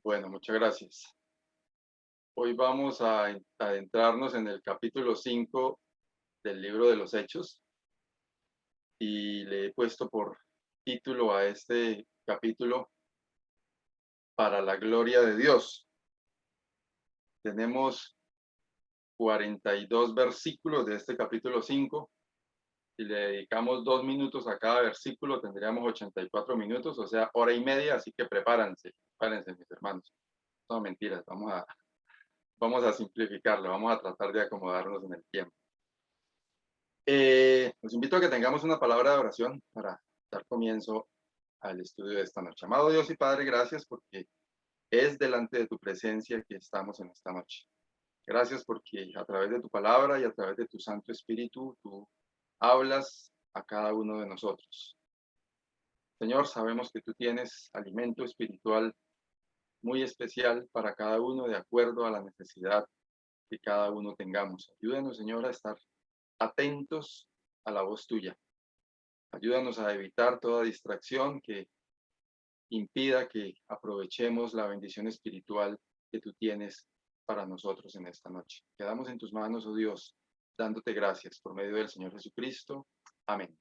Bueno, muchas gracias. Hoy vamos a adentrarnos en el capítulo 5 del libro de los Hechos y le he puesto por título a este capítulo Para la gloria de Dios. Tenemos 42 versículos de este capítulo 5. Si le dedicamos 2 minutos a cada versículo, tendríamos 84 minutos, o sea, hora y media, así que prepárense, mis hermanos. No, mentiras, vamos a simplificarlo, vamos a tratar de acomodarnos en el tiempo. Los invito a que tengamos una palabra de oración para dar comienzo al estudio de esta noche. Amado Dios y Padre, gracias porque es delante de tu presencia que estamos en esta noche. Gracias porque a través de tu palabra y a través de tu Santo Espíritu, tú hablas a cada uno de nosotros. Señor, sabemos que tú tienes alimento espiritual muy especial para cada uno de acuerdo a la necesidad que cada uno tengamos. Ayúdanos, Señor, a estar atentos a la voz tuya. Ayúdanos a evitar toda distracción que impida que aprovechemos la bendición espiritual que tú tienes para nosotros en esta noche. Quedamos en tus manos, oh Dios, dándote gracias por medio del Señor Jesucristo. Amén.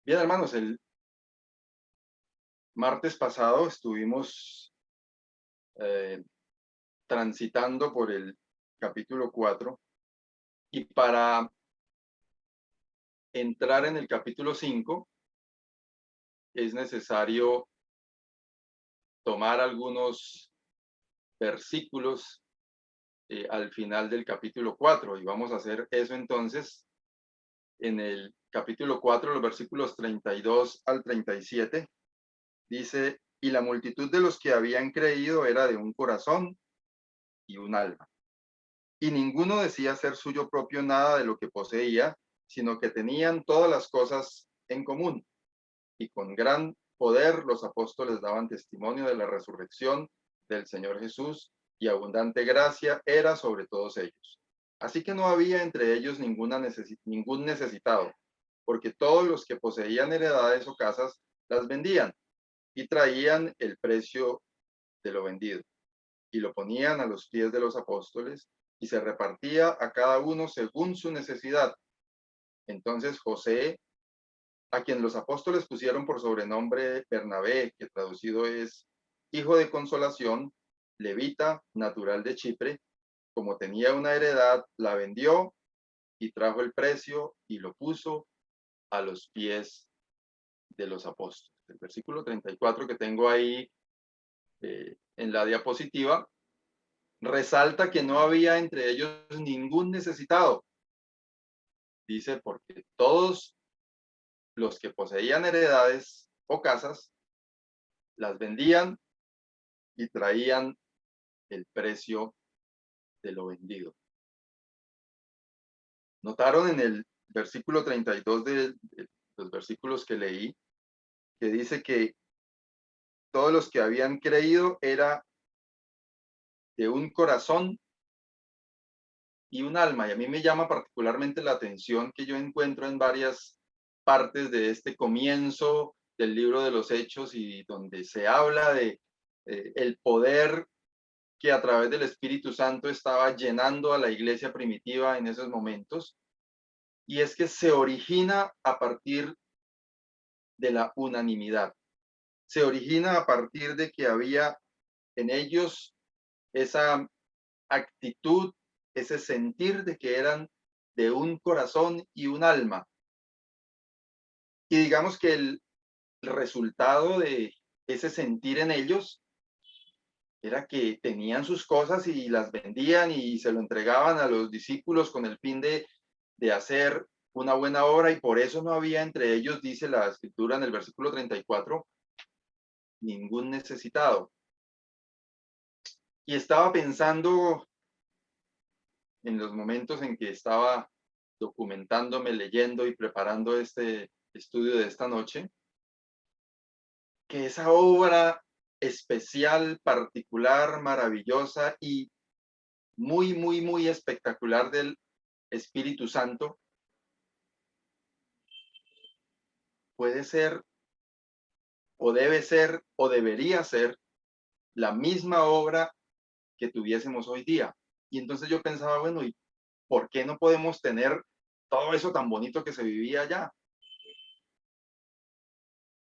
Bien, hermanos, el martes pasado estuvimos transitando por el capítulo 4 y para entrar en el capítulo 5 es necesario tomar algunos versículos al final del capítulo 4 y vamos a hacer eso entonces en el capítulo 4, los versículos 32 al 37. Dice, y la multitud de los que habían creído era de un corazón y un alma. Y ninguno decía ser suyo propio nada de lo que poseía, sino que tenían todas las cosas en común. Y con gran poder los apóstoles daban testimonio de la resurrección del Señor Jesús, y abundante gracia era sobre todos ellos. Así que no había entre ellos ningún necesitado, porque todos los que poseían heredades o casas las vendían y traían el precio de lo vendido y lo ponían a los pies de los apóstoles, y se repartía a cada uno según su necesidad. Entonces José, a quien los apóstoles pusieron por sobrenombre Bernabé, que traducido es hijo de consolación, levita, natural de Chipre, como tenía una heredad, la vendió y trajo el precio y lo puso a los pies de los apóstoles. El versículo 34 que tengo ahí en la diapositiva resalta que no había entre ellos ningún necesitado. Dice, porque todos los que poseían heredades o casas las vendían y traían el precio de lo vendido. Notaron en el versículo 32 de los versículos que leí, que dice que todos los que habían creído era de un corazón y un alma. Y a mí me llama particularmente la atención que yo encuentro en varias partes de este comienzo del libro de los Hechos y donde se habla de el poder que a través del Espíritu Santo estaba llenando a la iglesia primitiva en esos momentos. Y es que se origina a partir de la unanimidad. Se origina a partir de que había en ellos esa actitud, ese sentir de que eran de un corazón y un alma. Y digamos que el resultado de ese sentir en ellos era que tenían sus cosas y las vendían y se lo entregaban a los discípulos con el fin de hacer una buena obra, y por eso no había entre ellos, dice la escritura en el versículo 34, ningún necesitado. Y estaba pensando en los momentos en que estaba documentándome, leyendo y preparando este estudio de esta noche, que esa obra especial, particular, maravillosa y muy, muy, muy espectacular del Espíritu Santo puede ser o debe ser, o debería ser, la misma obra que tuviésemos hoy día. Y entonces yo pensaba, bueno, ¿y por qué no podemos tener todo eso tan bonito que se vivía allá?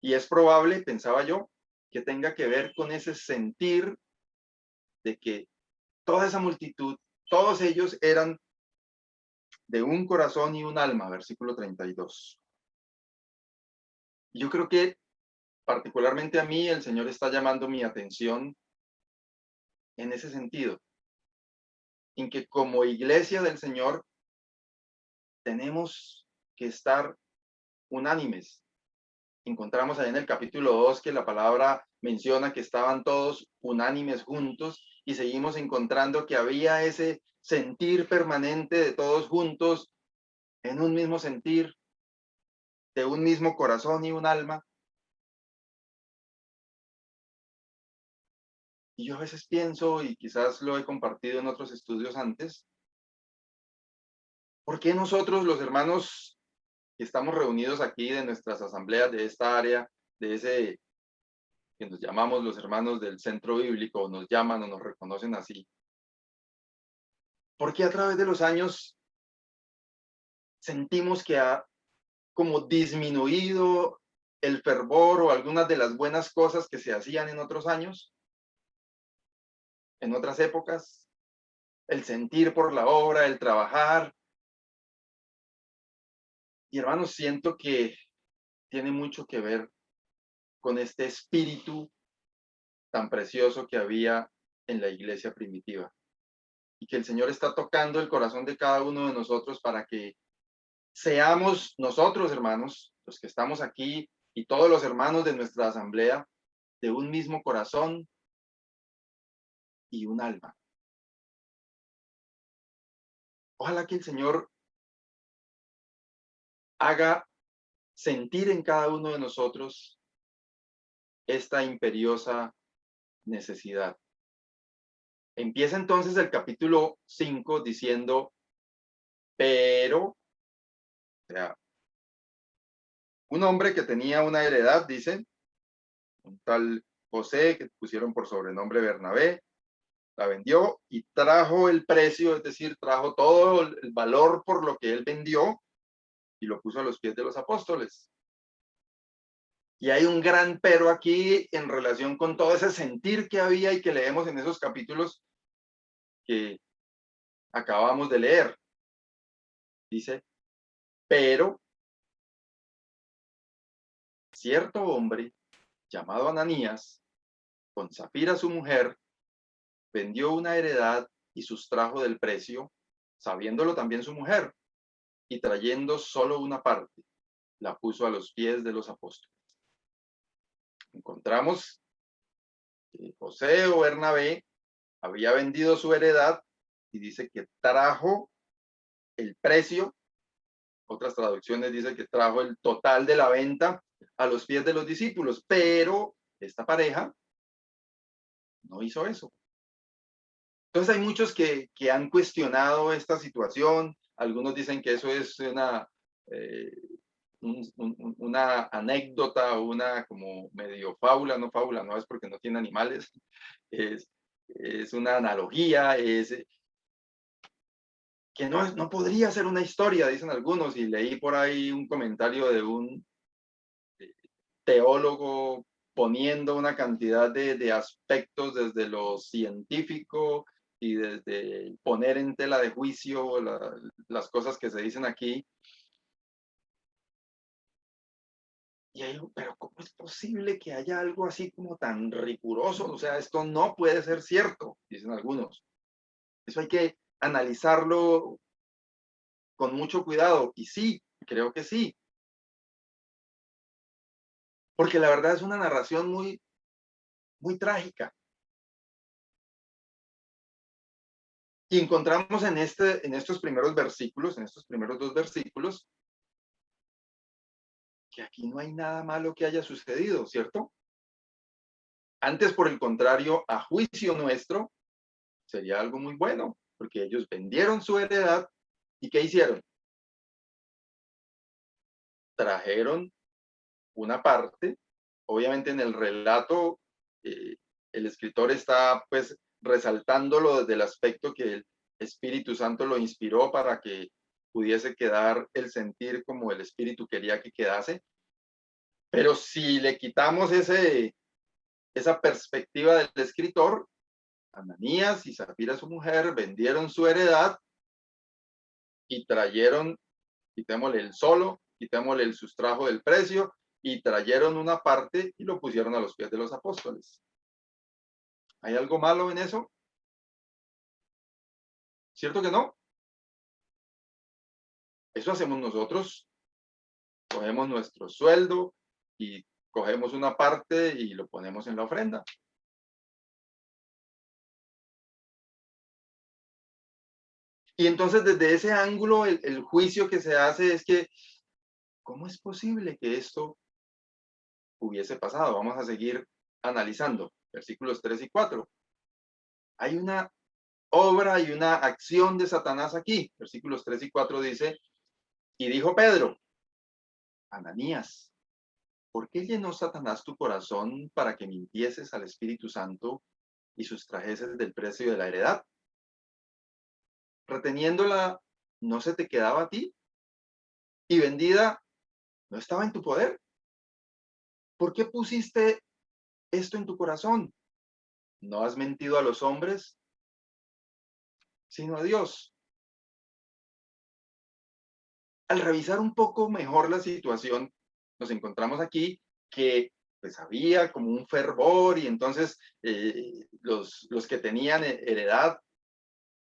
Y es probable, pensaba yo, que tenga que ver con ese sentir de que toda esa multitud, todos ellos eran de un corazón y un alma, versículo 32. Yo creo que particularmente a mí el Señor está llamando mi atención en ese sentido, en que como iglesia del Señor tenemos que estar unánimes. Encontramos ahí en el capítulo 2 que la palabra menciona que estaban todos unánimes juntos y seguimos encontrando que había ese sentir permanente de todos juntos en un mismo sentir, de un mismo corazón y un alma. Y yo a veces pienso, y quizás lo he compartido en otros estudios antes, ¿por qué nosotros los hermanos que estamos reunidos aquí de nuestras asambleas de esta área, de ese que nos llamamos los hermanos del centro bíblico, o nos llaman o nos reconocen así, ¿por qué a través de los años sentimos que ha como disminuido el fervor o algunas de las buenas cosas que se hacían en otros años, en otras épocas? El sentir por la obra, el trabajar. Y hermanos, siento que tiene mucho que ver con este espíritu tan precioso que había en la iglesia primitiva. Y que el Señor está tocando el corazón de cada uno de nosotros para que seamos nosotros, hermanos, los que estamos aquí y todos los hermanos de nuestra asamblea, de un mismo corazón y un alma. Ojalá que el Señor haga sentir en cada uno de nosotros esta imperiosa necesidad. Empieza entonces el capítulo 5 diciendo, pero, o sea, un hombre que tenía una heredad, dice, un tal José, que pusieron por sobrenombre Bernabé, la vendió y trajo el precio, es decir, trajo todo el valor por lo que él vendió y lo puso a los pies de los apóstoles. Y hay un gran pero aquí en relación con todo ese sentir que había y que leemos en esos capítulos que acabamos de leer. Dice, pero cierto hombre llamado Ananías, con Zafira su mujer, vendió una heredad y sustrajo del precio, sabiéndolo también su mujer, y trayendo solo una parte, la puso a los pies de los apóstoles. Encontramos que José o Bernabé había vendido su heredad y dice que trajo el precio, otras traducciones dicen que trajo el total de la venta a los pies de los discípulos, pero esta pareja no hizo eso. Entonces hay muchos que han cuestionado esta situación, algunos dicen que eso es una anécdota, una como medio fábula, no es porque no tiene animales, es, es una analogía, es que no podría ser una historia, dicen algunos, y leí por ahí un comentario de un teólogo poniendo una cantidad de aspectos desde lo científico y desde poner en tela de juicio las cosas que se dicen aquí. Y ahí, pero ¿cómo es posible que haya algo así como tan riguroso? O sea, esto no puede ser cierto, dicen algunos. Eso hay que analizarlo con mucho cuidado. Y sí, creo que sí. Porque la verdad es una narración muy, muy trágica. Y encontramos en estos primeros versículos, en estos primeros dos versículos, que aquí no hay nada malo que haya sucedido, ¿cierto? Antes, por el contrario, a juicio nuestro, sería algo muy bueno, porque ellos vendieron su heredad y ¿qué hicieron? Trajeron una parte obviamente en el relato el escritor está pues resaltándolo desde el aspecto que el Espíritu Santo lo inspiró para que pudiese quedar el sentir como el Espíritu quería que quedase. Pero si le quitamos esa perspectiva del escritor, Ananías y Zafira, su mujer, vendieron su heredad y trajeron, quitémosle el solo, quitémosle el sustrajo del precio y trajeron una parte y lo pusieron a los pies de los apóstoles. ¿Hay algo malo en eso? ¿Cierto que no? Eso hacemos nosotros. Cogemos nuestro sueldo y cogemos una parte y lo ponemos en la ofrenda. Y entonces desde ese ángulo el juicio que se hace es que, ¿cómo es posible que esto hubiese pasado? Vamos a seguir analizando versículos 3 y 4. Hay una obra y una acción de Satanás aquí. Versículos 3 y 4 dice, y dijo Pedro, Ananías, ¿por qué llenó Satanás tu corazón para que mintieses al Espíritu Santo y sustrajeses del precio de la heredad? Reteniéndola, ¿no se te quedaba a ti? Y vendida, ¿no estaba en tu poder? ¿Por qué pusiste esto en tu corazón? No has mentido a los hombres, sino a Dios. Al revisar un poco mejor la situación, nos encontramos aquí que pues había como un fervor y entonces los que tenían heredad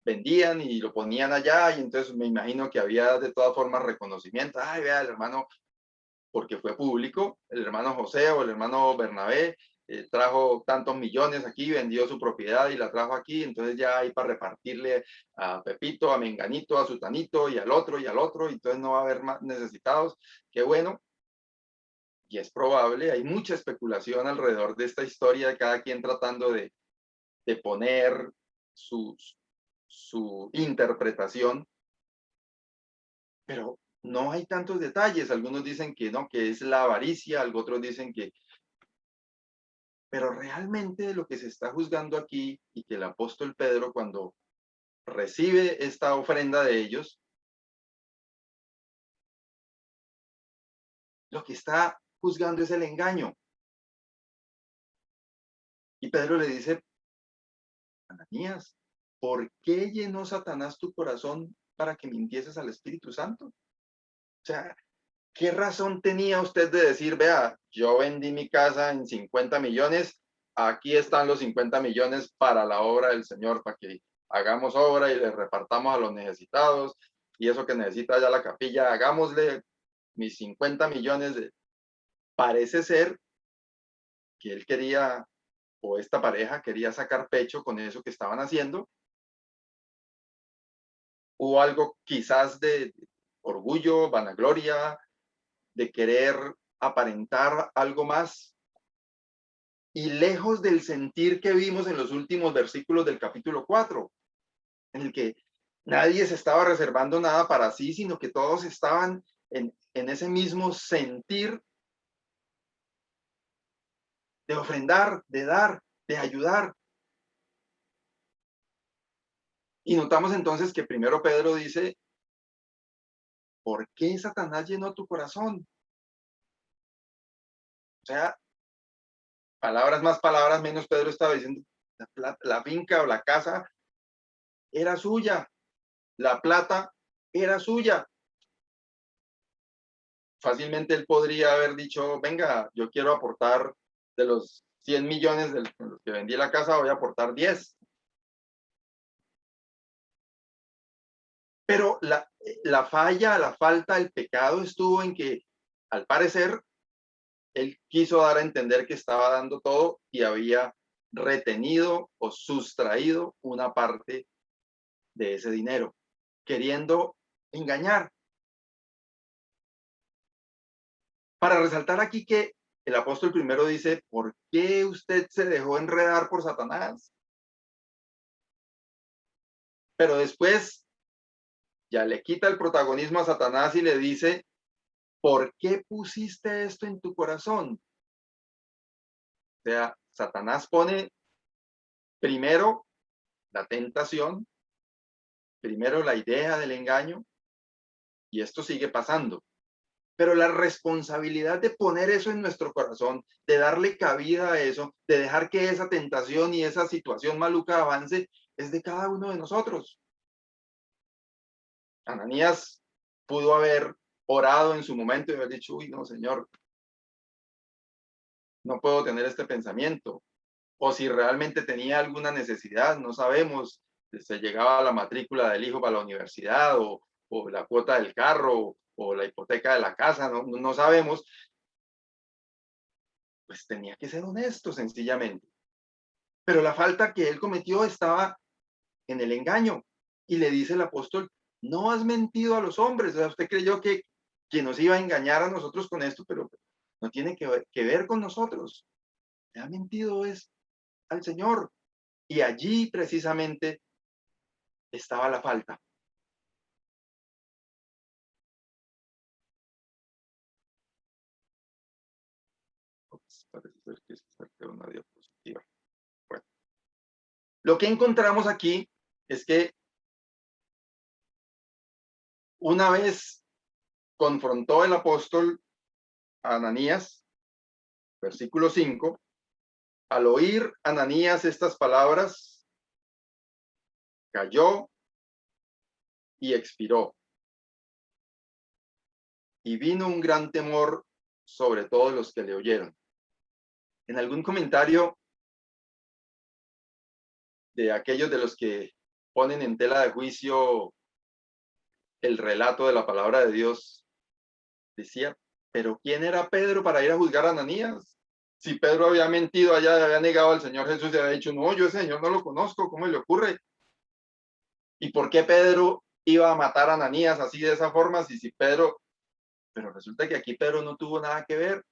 vendían y lo ponían allá y entonces me imagino que había de todas formas reconocimiento. Ay, vea, el hermano, porque fue público, el hermano José o el hermano Bernabé trajo tantos millones aquí, vendió su propiedad y la trajo aquí, entonces ya hay para repartirle a Pepito, a Menganito, a Sutanito y al otro, y entonces no va a haber más necesitados. Qué bueno. Y es probable, hay mucha especulación alrededor de esta historia, de cada quien tratando de poner su interpretación, pero no hay tantos detalles. Algunos dicen que no, que es la avaricia, otros dicen que... Pero realmente lo que se está juzgando aquí y que el apóstol Pedro cuando recibe esta ofrenda de ellos, lo que está juzgando es el engaño. Y Pedro le dice, Ananías, ¿por qué llenó Satanás tu corazón para que mintieses al Espíritu Santo? O sea, ¿qué razón tenía usted de decir, vea, yo vendí mi casa en 50 millones, aquí están los 50 millones para la obra del Señor, para que hagamos obra y le repartamos a los necesitados, y eso que necesita ya la capilla, hagámosle mis 50 millones de... Parece ser que él quería, o esta pareja quería sacar pecho con eso que estaban haciendo, o algo quizás de orgullo, vanagloria, de querer aparentar algo más. Y lejos del sentir que vimos en los últimos versículos del capítulo 4, en el que nadie se estaba reservando nada para sí, sino que todos estaban en ese mismo sentir de ofrendar, de dar, de ayudar. Y notamos entonces que primero Pedro dice, ¿por qué Satanás llenó tu corazón? O sea, palabras más, palabras menos, Pedro estaba diciendo, la finca o la casa era suya, la plata era suya. Fácilmente él podría haber dicho, venga, yo quiero aportar de los 100 millones de los que vendí la casa, voy a aportar 10. Pero la falla, la falta, el pecado estuvo en que, al parecer, él quiso dar a entender que estaba dando todo y había retenido o sustraído una parte de ese dinero, queriendo engañar. Para resaltar aquí que el apóstol primero dice, ¿por qué usted se dejó enredar por Satanás? Pero después ya le quita el protagonismo a Satanás y le dice, ¿por qué pusiste esto en tu corazón? sea, Satanás pone primero la tentación, primero la idea del engaño, y esto sigue pasando. Pero la responsabilidad de poner eso en nuestro corazón, de darle cabida a eso, de dejar que esa tentación y esa situación maluca avance, es de cada uno de nosotros. Ananías pudo haber orado en su momento y haber dicho, uy, no, Señor, no puedo tener este pensamiento. O si realmente tenía alguna necesidad, no sabemos, se llegaba a la matrícula del hijo para la universidad o la cuota del carro o la hipoteca de la casa, no sabemos, pues tenía que ser honesto sencillamente. Pero la falta que él cometió estaba en el engaño. Y le dice el apóstol, no has mentido a los hombres. O sea, usted creyó que nos iba a engañar a nosotros con esto, pero no tiene que ver con nosotros. Le ha mentido es al Señor. Y allí precisamente estaba la falta. Ups, parece ser que se una diapositiva. Bueno, lo que encontramos aquí es que una vez confrontó el apóstol a Ananías, versículo 5, al oír Ananías estas palabras, cayó y expiró. Y vino un gran temor sobre todos los que le oyeron. En algún comentario de aquellos de los que ponen en tela de juicio el relato de la palabra de Dios, decía, pero ¿quién era Pedro para ir a juzgar a Ananías? Si Pedro había mentido allá, había negado al Señor Jesús y había dicho, no, yo ese Señor no lo conozco, ¿cómo le ocurre? ¿Y por qué Pedro iba a matar a Ananías así de esa forma? Si Pedro, pero resulta que aquí Pedro no tuvo nada que ver.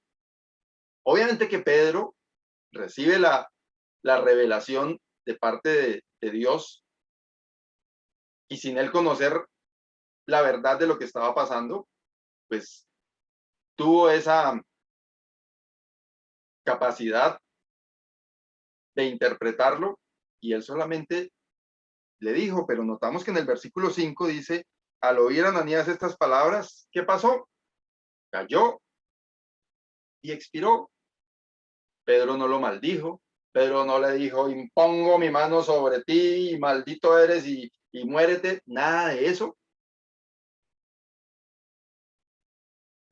Obviamente que Pedro recibe la revelación de parte de Dios y sin él conocer la verdad de lo que estaba pasando, pues tuvo esa capacidad de interpretarlo y él solamente le dijo, pero notamos que en el versículo 5 dice, al oír Ananías estas palabras, ¿qué pasó? Cayó y expiró. Pedro no lo maldijo, Pedro no le dijo, impongo mi mano sobre ti y maldito eres y muérete, nada de eso.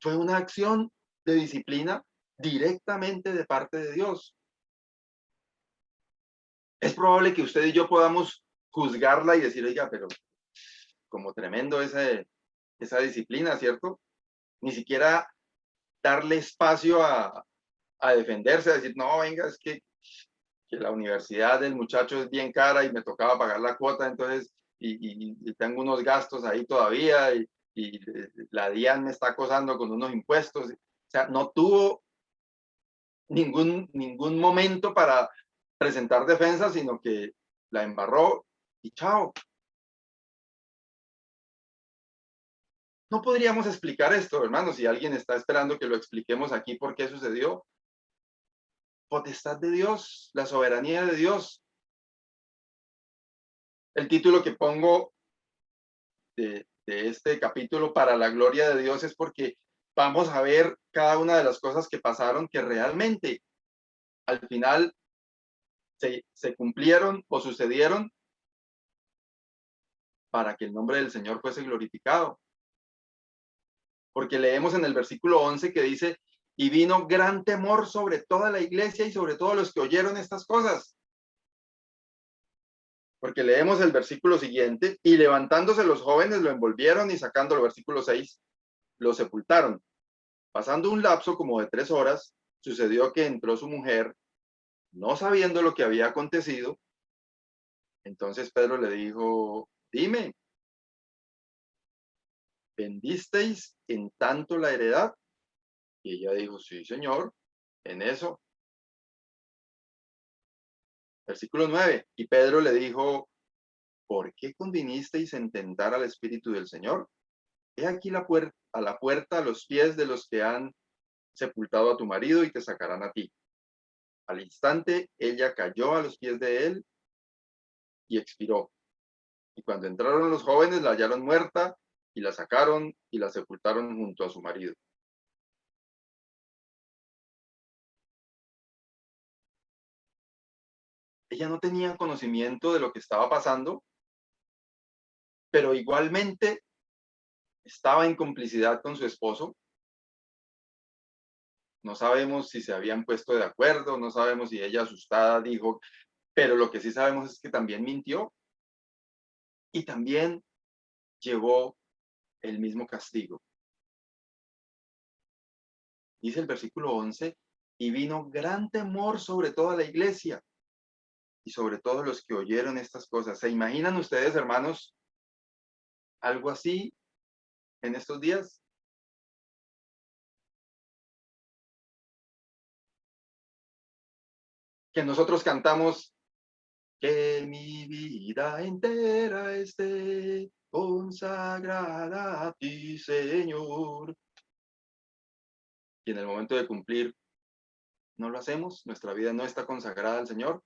Fue una acción de disciplina directamente de parte de Dios. Es probable que usted y yo podamos juzgarla y decir, oiga, pero como tremendo esa disciplina, ¿cierto? Ni siquiera darle espacio a defenderse, a decir, no, venga, es que la universidad del muchacho es bien cara y me tocaba pagar la cuota, entonces, y tengo unos gastos ahí todavía, y la DIAN me está acosando con unos impuestos. O sea, no tuvo ningún momento para presentar defensa, sino que la embarró y chao. No podríamos explicar esto, hermano, si alguien está esperando que lo expliquemos aquí por qué sucedió. Potestad de Dios, la soberanía de Dios. El título que pongo de este capítulo para la gloria de Dios es porque vamos a ver cada una de las cosas que pasaron que realmente al final se cumplieron o sucedieron para que el nombre del Señor fuese glorificado. Porque leemos en el versículo 11 que dice, y vino gran temor sobre toda la iglesia y sobre todos los que oyeron estas cosas. Porque leemos el versículo siguiente, y levantándose los jóvenes lo envolvieron y sacando el versículo 6, lo sepultaron. Pasando un lapso como de 3 horas, sucedió que entró su mujer, no sabiendo lo que había acontecido. Entonces Pedro le dijo, dime, ¿vendisteis en tanto la heredad? Y ella dijo, sí, señor, en eso. Versículo 9, y Pedro le dijo, ¿por qué convinisteis en tentar al Espíritu del Señor? He aquí a la puerta a los pies de los que han sepultado a tu marido y te sacarán a ti. Al instante, ella cayó a los pies de él y expiró. Y cuando entraron los jóvenes, la hallaron muerta y la sacaron y la sepultaron junto a su marido. Ella no tenía conocimiento de lo que estaba pasando, pero igualmente estaba en complicidad con su esposo. No sabemos si se habían puesto de acuerdo, no sabemos si ella asustada dijo, pero lo que sí sabemos es que también mintió y también llevó el mismo castigo. Dice el versículo 11, y vino gran temor sobre toda la iglesia y sobre todos los que oyeron estas cosas. ¿Se imaginan ustedes, hermanos, algo así en estos días? Que nosotros cantamos, que mi vida entera esté consagrada a ti, Señor. Y en el momento de cumplir, no lo hacemos, nuestra vida no está consagrada al Señor.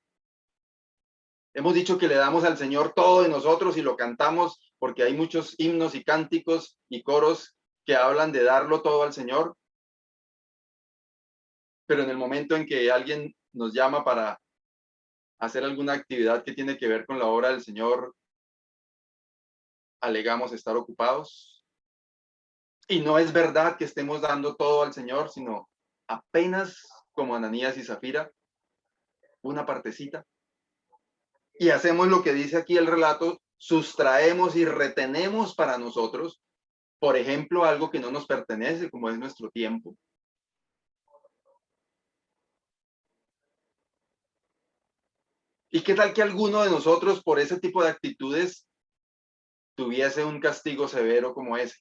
Hemos dicho que le damos al Señor todo de nosotros y lo cantamos porque hay muchos himnos y cánticos y coros que hablan de darlo todo al Señor. Pero en el momento en que alguien nos llama para hacer alguna actividad que tiene que ver con la obra del Señor, alegamos estar ocupados. Y no es verdad que estemos dando todo al Señor, sino apenas como Ananías y Zafira, una partecita. Y hacemos lo que dice aquí el relato, sustraemos y retenemos para nosotros, por ejemplo, algo que no nos pertenece, como es nuestro tiempo. ¿Y qué tal que alguno de nosotros, por ese tipo de actitudes, tuviese un castigo severo como ese?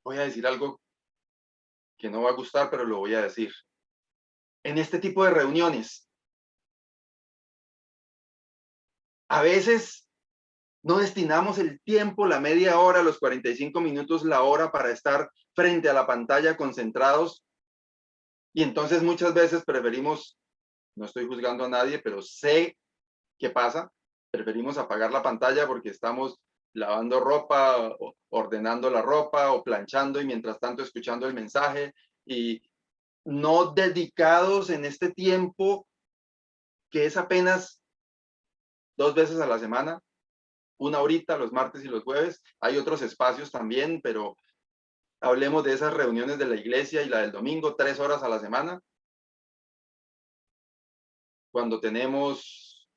Voy a decir algo que no va a gustar, pero lo voy a decir. En este tipo de reuniones, a veces no destinamos el tiempo, la media hora, los 45 minutos, la hora para estar frente a la pantalla concentrados. Y entonces muchas veces preferimos, no estoy juzgando a nadie, pero sé qué pasa, preferimos apagar la pantalla porque estamos lavando ropa, ordenando la ropa o planchando y mientras tanto escuchando el mensaje y no dedicados en este tiempo que es apenas 2 veces a la semana, una horita los martes y los jueves. Hay otros espacios también, pero hablemos de esas reuniones de la iglesia y la del domingo, 3 horas a la semana, cuando tenemos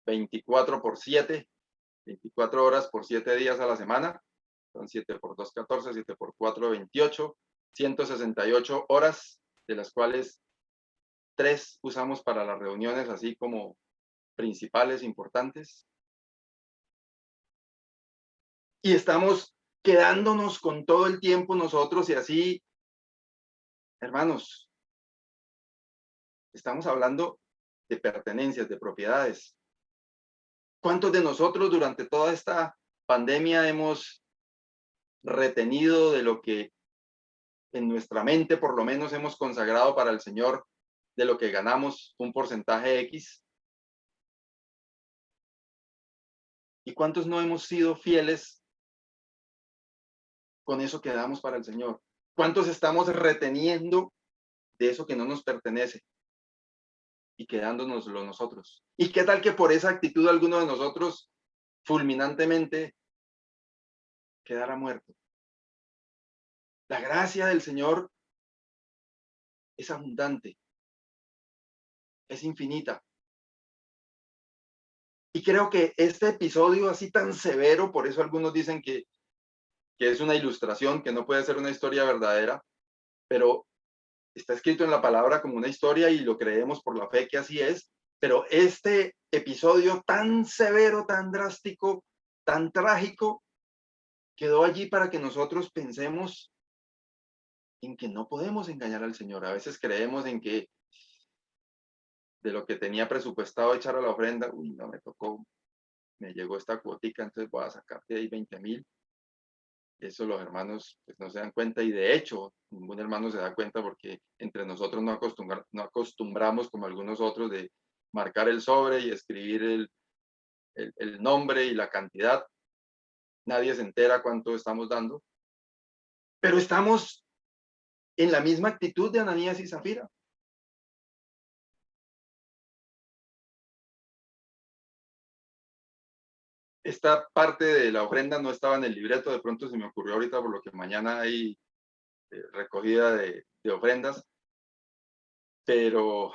24 por 7, 24 horas por 7 días a la semana, son 7 por 2, 14, 7 por 4, 28, 168 horas, de las cuales 3 usamos para las reuniones así como principales, importantes. Y estamos quedándonos con todo el tiempo nosotros y así, hermanos, estamos hablando de pertenencias, de propiedades. ¿Cuántos de nosotros durante toda esta pandemia hemos retenido de lo que en nuestra mente por lo menos hemos consagrado para el Señor, de lo que ganamos un porcentaje X? ¿Y cuántos no hemos sido fieles con eso que damos para el Señor? ¿Cuántos estamos reteniendo de eso que no nos pertenece y quedándonoslo nosotros? ¿Y qué tal que por esa actitud alguno de nosotros fulminantemente quedara muerto? La gracia del Señor es abundante, es infinita. Y creo que este episodio así tan severo, por eso algunos dicen que es una ilustración, que no puede ser una historia verdadera, pero está escrito en la palabra como una historia y lo creemos por la fe que así es. Pero este episodio tan severo, tan drástico, tan trágico, quedó allí para que nosotros pensemos en que no podemos engañar al Señor. A veces creemos en que de lo que tenía presupuestado echar a la ofrenda, uy, no me tocó, me llegó esta cuotica, entonces voy a sacarte ahí 20,000. Eso los hermanos pues, no se dan cuenta, y de hecho ningún hermano se da cuenta, porque entre nosotros no acostumbramos como algunos otros de marcar el sobre y escribir el nombre y la cantidad. Nadie se entera cuánto estamos dando, pero estamos en la misma actitud de Ananías y Zafira. Esta parte de la ofrenda no estaba en el libreto, de pronto se me ocurrió ahorita por lo que mañana hay recogida de ofrendas, pero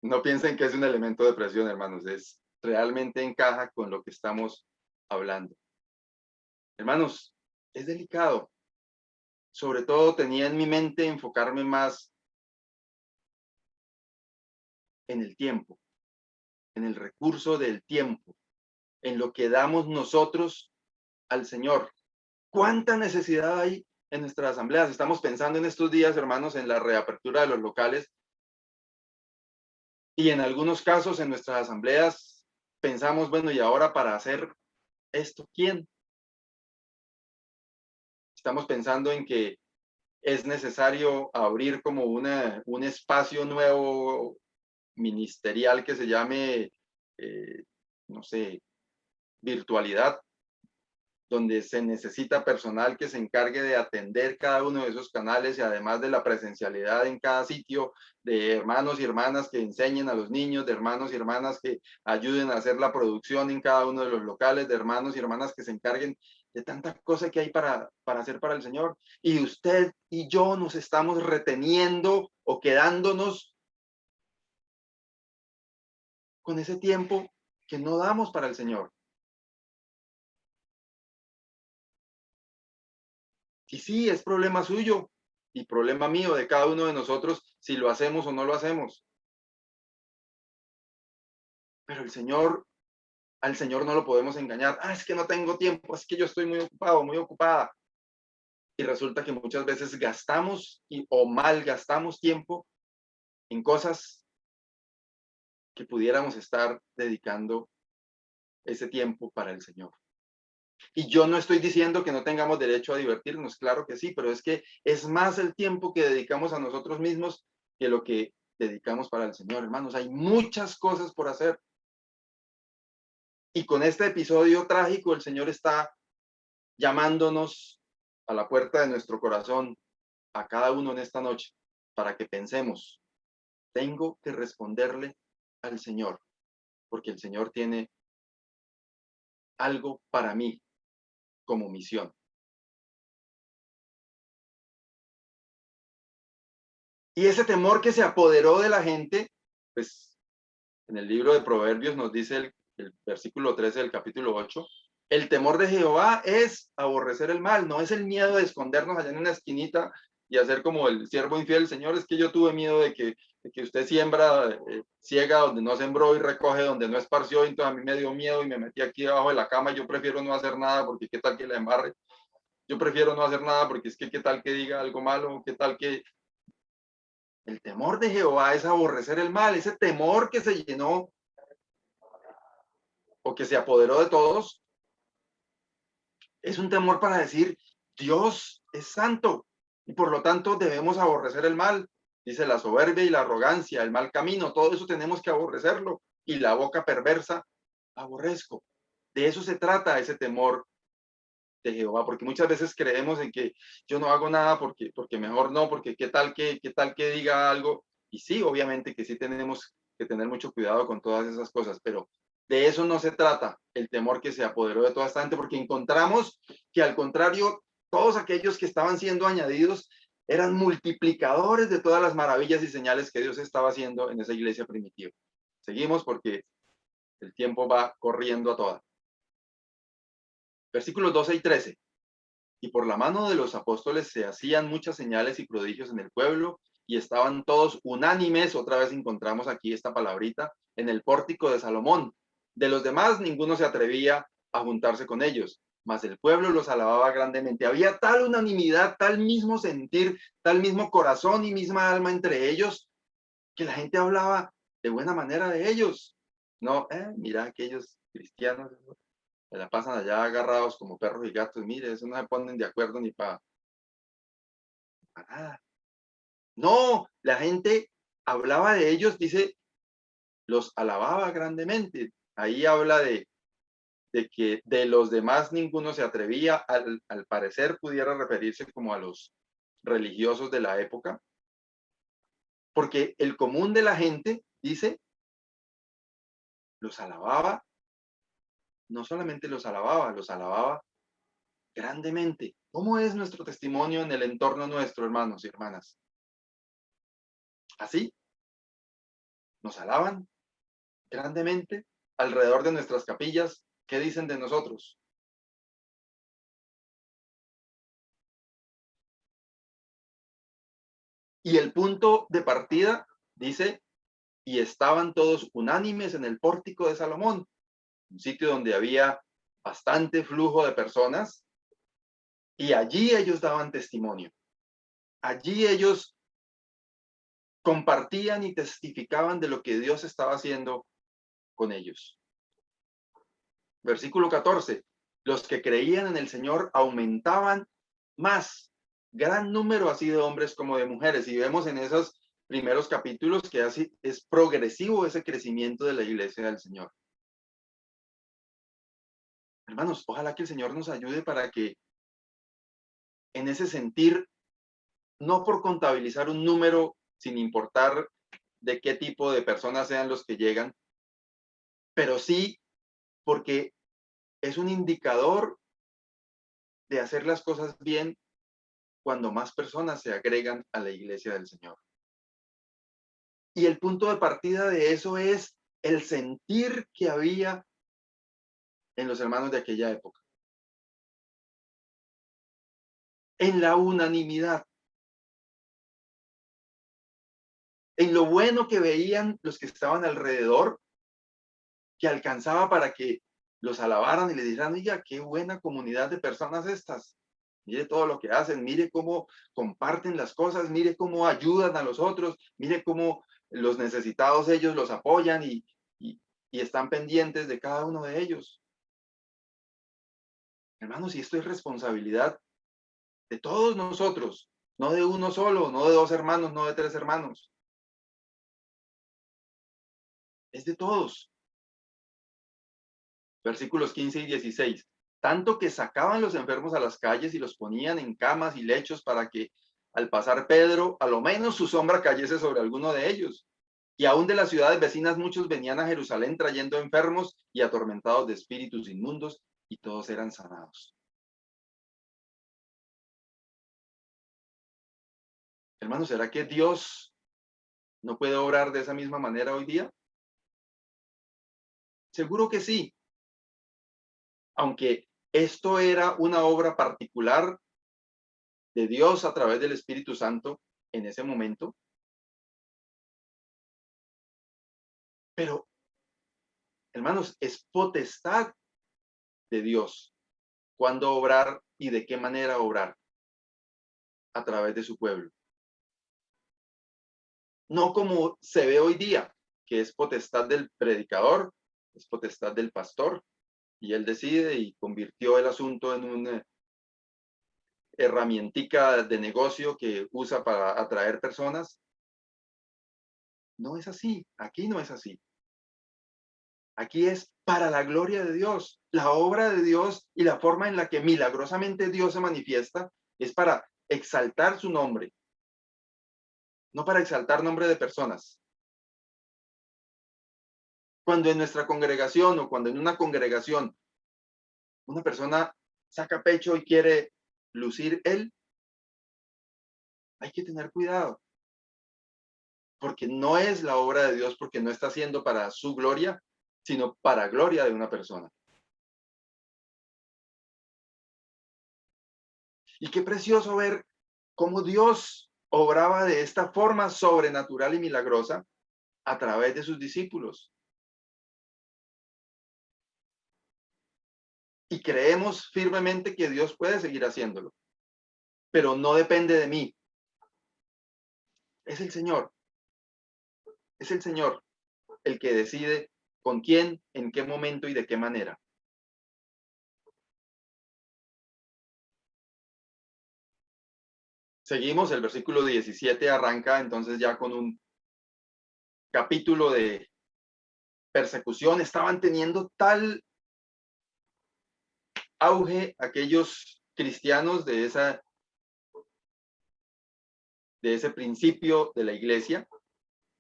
no piensen que es un elemento de presión, hermanos, es realmente encaja con lo que estamos hablando. Hermanos, es delicado. Sobre todo tenía en mi mente enfocarme más en el tiempo, en el recurso del tiempo, en lo que damos nosotros al Señor. ¿Cuánta necesidad hay en nuestras asambleas? Estamos pensando en estos días, hermanos, en la reapertura de los locales, y en algunos casos en nuestras asambleas pensamos, bueno, ¿y ahora para hacer esto quién? Estamos pensando en que es necesario abrir como un espacio nuevo ministerial que se llame, no sé, virtualidad, donde se necesita personal que se encargue de atender cada uno de esos canales, y además de la presencialidad en cada sitio, de hermanos y hermanas que enseñen a los niños, de hermanos y hermanas que ayuden a hacer la producción en cada uno de los locales, de hermanos y hermanas que se encarguen de tanta cosa que hay para hacer para el Señor. Y usted y yo nos estamos reteniendo o quedándonos con ese tiempo que no damos para el Señor. Y sí, es problema suyo y problema mío, de cada uno de nosotros, si lo hacemos o no lo hacemos. Pero al Señor no lo podemos engañar. Ah, es que no tengo tiempo, es que yo estoy muy ocupado, muy ocupada. Y resulta que muchas veces gastamos o malgastamos tiempo en cosas que pudiéramos estar dedicando ese tiempo para el Señor. Y yo no estoy diciendo que no tengamos derecho a divertirnos, claro que sí, pero es que es más el tiempo que dedicamos a nosotros mismos que lo que dedicamos para el Señor, hermanos. Hay muchas cosas por hacer. Y con este episodio trágico, el Señor está llamándonos a la puerta de nuestro corazón, a cada uno en esta noche, para que pensemos, tengo que responderle al Señor, porque el Señor tiene algo para mí como misión. Y ese temor que se apoderó de la gente, pues en el libro de Proverbios nos dice el versículo 13 del capítulo 8, el temor de Jehová es aborrecer el mal, no es el miedo de escondernos allá en una esquinita y hacer como el siervo infiel. Señor, es que yo tuve miedo de que usted siembra, ciega donde no sembró y recoge donde no esparció, entonces a mí me dio miedo y me metí aquí debajo de la cama. Yo prefiero no hacer nada porque qué tal que la embarre. Yo prefiero no hacer nada porque es que qué tal que diga algo malo, qué tal que... El temor de Jehová es aborrecer el mal, ese temor que se llenó o que se apoderó de todos, es un temor para decir, Dios es santo y por lo tanto debemos aborrecer el mal. Dice la soberbia y la arrogancia, el mal camino, todo eso tenemos que aborrecerlo. Y la boca perversa, aborrezco. De eso se trata ese temor de Jehová, porque muchas veces creemos en que yo no hago nada porque mejor no, porque qué tal que diga algo. Y sí, obviamente que sí tenemos que tener mucho cuidado con todas esas cosas, pero de eso no se trata el temor que se apoderó de toda esta gente, porque encontramos que al contrario, todos aquellos que estaban siendo añadidos eran multiplicadores de todas las maravillas y señales que Dios estaba haciendo en esa iglesia primitiva. Seguimos porque el tiempo va corriendo a toda. Versículos 12 y 13. Y por la mano de los apóstoles se hacían muchas señales y prodigios en el pueblo, y estaban todos unánimes. Otra vez encontramos aquí esta palabrita, en el pórtico de Salomón. De los demás ninguno se atrevía a juntarse con ellos, mas el pueblo los alababa grandemente. Había tal unanimidad, tal mismo sentir, tal mismo corazón y misma alma entre ellos, que la gente hablaba de buena manera de ellos. No, mira aquellos cristianos, Se la pasan allá agarrados como perros y gatos. Mire, eso no se ponen de acuerdo ni para nada. No, la gente hablaba de ellos, dice, los alababa grandemente. Ahí habla de que de los demás ninguno se atrevía, al parecer pudiera referirse como a los religiosos de la época, porque el común de la gente, dice, los alababa, no solamente los alababa grandemente. ¿Cómo es nuestro testimonio en el entorno nuestro, hermanos y hermanas? Así, nos alaban grandemente alrededor de nuestras capillas. ¿Qué dicen de nosotros? Y el punto de partida dice, y estaban todos unánimes en el pórtico de Salomón, un sitio donde había bastante flujo de personas, y allí ellos daban testimonio. Allí ellos compartían y testificaban de lo que Dios estaba haciendo con ellos. Versículo 14. Los que creían en el Señor aumentaban más, gran número así de hombres como de mujeres. Y vemos en esos primeros capítulos que así es progresivo ese crecimiento de la iglesia del Señor. Hermanos, ojalá que el Señor nos ayude para que en ese sentir, no por contabilizar un número sin importar de qué tipo de personas sean los que llegan, pero sí porque es un indicador de hacer las cosas bien cuando más personas se agregan a la iglesia del Señor. Y el punto de partida de eso es el sentir que había en los hermanos de aquella época. En la unanimidad. En lo bueno que veían los que estaban alrededor, que alcanzaba para que los alabaran y le dijeran, oiga, qué buena comunidad de personas estas. Mire todo lo que hacen, mire cómo comparten las cosas, mire cómo ayudan a los otros, mire cómo los necesitados ellos los apoyan y están pendientes de cada uno de ellos. Hermanos, y esto es responsabilidad de todos nosotros, no de uno solo, no de dos hermanos, no de tres hermanos. Es de todos. Versículos 15 y 16. Tanto que sacaban los enfermos a las calles y los ponían en camas y lechos para que al pasar Pedro, a lo menos su sombra cayese sobre alguno de ellos. Y aún de las ciudades vecinas muchos venían a Jerusalén trayendo enfermos y atormentados de espíritus inmundos, y todos eran sanados. Hermanos, ¿será que Dios no puede obrar de esa misma manera hoy día? Seguro que sí, aunque esto era una obra particular de Dios a través del Espíritu Santo en ese momento, pero hermanos, es potestad de Dios cuándo obrar y de qué manera obrar a través de su pueblo. No como se ve hoy día, que es potestad del predicador, es potestad del pastor, y él decide y convirtió el asunto en una herramientica de negocio que usa para atraer personas. No es así, aquí no es así. Aquí es para la gloria de Dios. La obra de Dios y la forma en la que milagrosamente Dios se manifiesta es para exaltar su nombre, no para exaltar nombre de personas. Cuando en nuestra congregación o cuando en una congregación una persona saca pecho y quiere lucir él, hay que tener cuidado, porque no es la obra de Dios, porque no está haciendo para su gloria, sino para gloria de una persona. Y qué precioso ver cómo Dios obraba de esta forma sobrenatural y milagrosa a través de sus discípulos. Y creemos firmemente que Dios puede seguir haciéndolo, pero no depende de mí. Es el Señor, es el Señor el que decide con quién, en qué momento y de qué manera. Seguimos, el versículo 17 arranca entonces ya con un capítulo de persecución. Estaban teniendo tal auge aquellos cristianos de ese principio de la iglesia,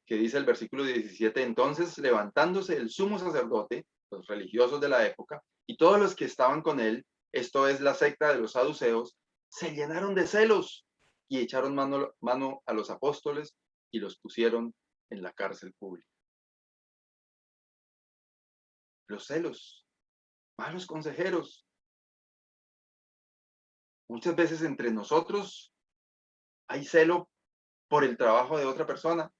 que dice el versículo 17, entonces levantándose el sumo sacerdote, los religiosos de la época, y todos los que estaban con él, esto es la secta de los saduceos, se llenaron de celos y echaron mano a los apóstoles y los pusieron en la cárcel pública. Los celos, malos consejeros. Muchas veces entre nosotros hay celo por el trabajo de otra persona,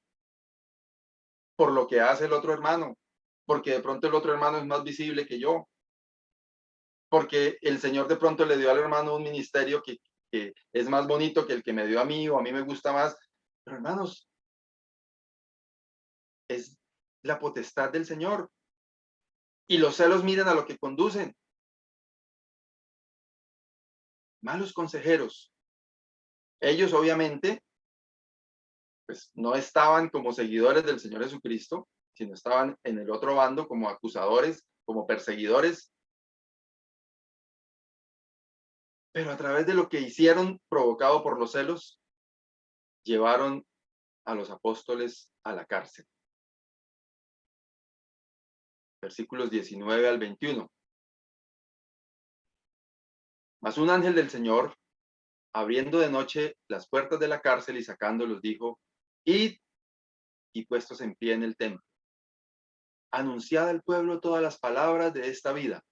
por lo que hace el otro hermano, porque de pronto el otro hermano es más visible que yo, porque el Señor de pronto le dio al hermano un ministerio que es más bonito que el que me dio a mí o a mí me gusta más. Pero hermanos, es la potestad del Señor. Y los celos miren a lo que conducen. Malos consejeros. Ellos obviamente pues no estaban como seguidores del Señor Jesucristo, sino estaban en el otro bando como acusadores, como perseguidores. Pero a través de lo que hicieron provocado por los celos, llevaron a los apóstoles a la cárcel. Versículos 19 al 21. Mas un ángel del Señor, abriendo de noche las puertas de la cárcel y sacándolos, dijo, id y puestos en pie en el templo, anunciad al pueblo todas las palabras de esta vida.